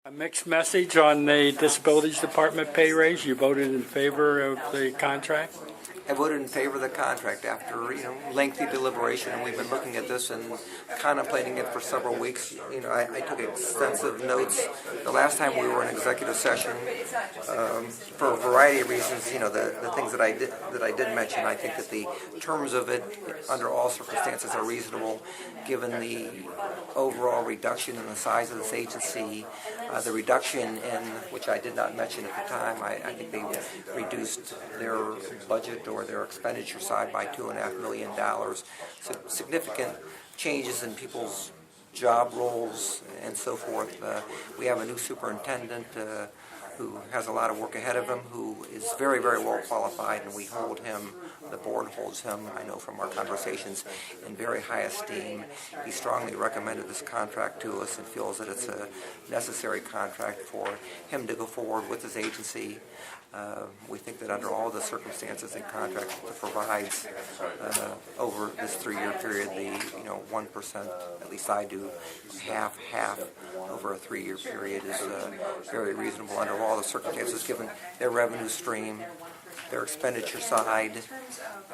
A mixed message on the Disabilities Department pay raise. You voted in favor of the contract? I voted in favor of the contract after lengthy deliberation, and we've been looking at this and contemplating it for several weeks. I took extensive notes the last time we were in executive session for a variety of reasons. The things that I did mention. I think that the terms of it, under all circumstances, are reasonable, given the overall reduction in the size of this agency, the reduction in, which I did not mention at the time. I think they reduced their budget or their expenditure side by $2.5 million. So significant changes in people's job roles and so forth. We have a new superintendent who has a lot of work ahead of him, who is very, very well qualified, and we hold him, the board holds him, I know from our conversations, in very high esteem. He strongly recommended this contract to us and feels that it's a necessary contract for him to go forward with his agency. We think that under all the circumstances and contracts that provides over this 3-year period, the 1%, at least I do, half over a 3-year period is very reasonable under all the circumstances, given their revenue stream, their expenditure side,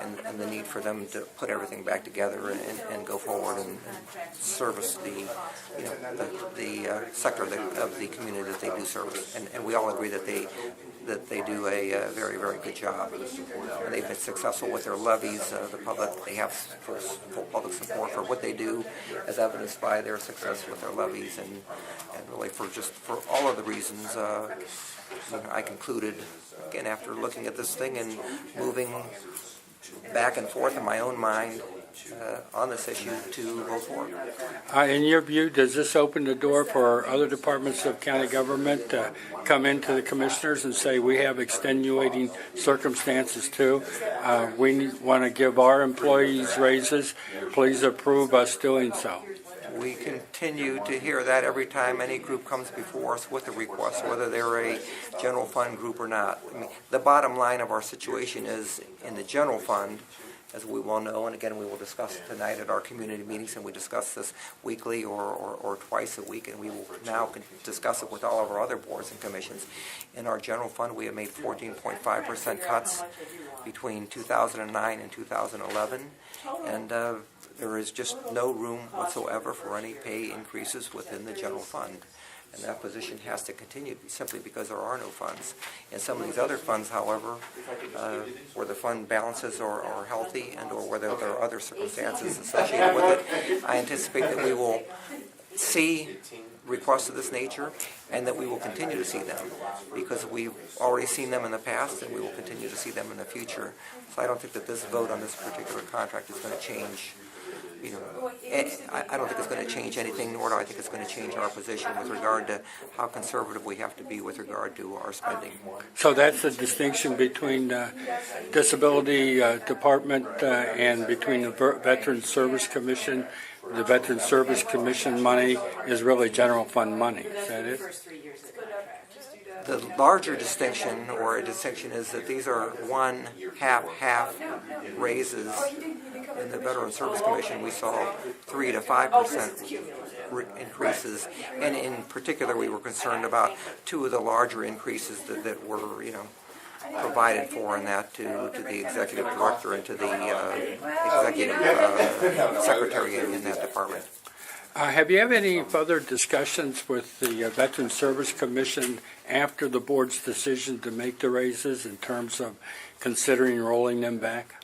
and the need for them to put everything back together and go forward and service the sector of the community that they do service. And we all agree that they do a very, very good job. And they've been successful with their levies. The public, they have full public support for what they do, as evidenced by their success with their levies, and really for all of the reasons. I concluded, again, after looking at this thing and moving back and forth in my own mind on this issue, to vote for it. In your view, does this open the door for other departments of county government to come into the commissioners and say, we have extenuating circumstances too? We want to give our employees raises. Please approve us doing so. We continue to hear that every time any group comes before us with a request, whether they're a general fund group or not. The bottom line of our situation is, in the general fund, as we well know, and again we will discuss it tonight at our community meetings, and we discuss this weekly or twice a week, and we will now discuss it with all of our other boards and commissions. In our general fund, we have made 14.5% cuts between 2009 and 2011, and there is just no room whatsoever for any pay increases within the general fund. And that position has to continue simply because there are no funds. In some of these other funds, however, where the fund balances are healthy and or whether there are other circumstances associated with it, I anticipate that we will see requests of this nature and that we will continue to see them, because we've already seen them in the past and we will continue to see them in the future. So I don't think that this vote on this particular contract is going to change. I don't think it's going to change anything, nor do I think it's going to change our position with regard to how conservative we have to be with regard to our spending. So that's the distinction between the Disability Department and between the Veterans Service Commission. The Veterans Service Commission money is really general fund money. Is that it? The larger distinction, or a distinction, is that these are half raises. In the Veterans Service Commission, we saw 3 to 5% increases, and in particular, we were concerned about 2 of the larger increases that were, provided for in that to the executive director and to the executive secretary in that department. Have you had any further discussions with the Veterans Service Commission after the board's decision to make the raises in terms of considering rolling them back?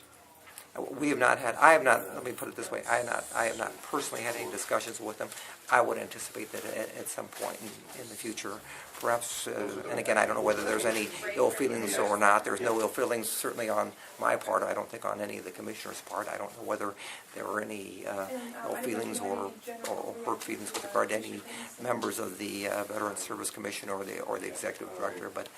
We have not had, I have not, let me put it this way, I have not personally had any discussions with them. I would anticipate that at some point in the future, perhaps, and again, I don't know whether there's any ill feelings or not. There's no ill feelings, certainly on my part. I don't think on any of the commissioners' part. I don't know whether there were any ill feelings or hurt feelings with regard to any members of the Veterans Service Commission or the executive director, but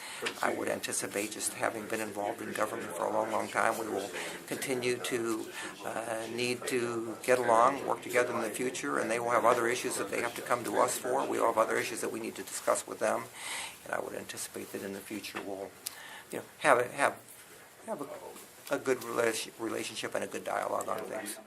I would anticipate, just having been involved in government for a long, long time, we will continue to need to get along, work together in the future, and they will have other issues that they have to come to us for. We will have other issues that we need to discuss with them, and I would anticipate that in the future we'll have a good relationship and a good dialogue on things.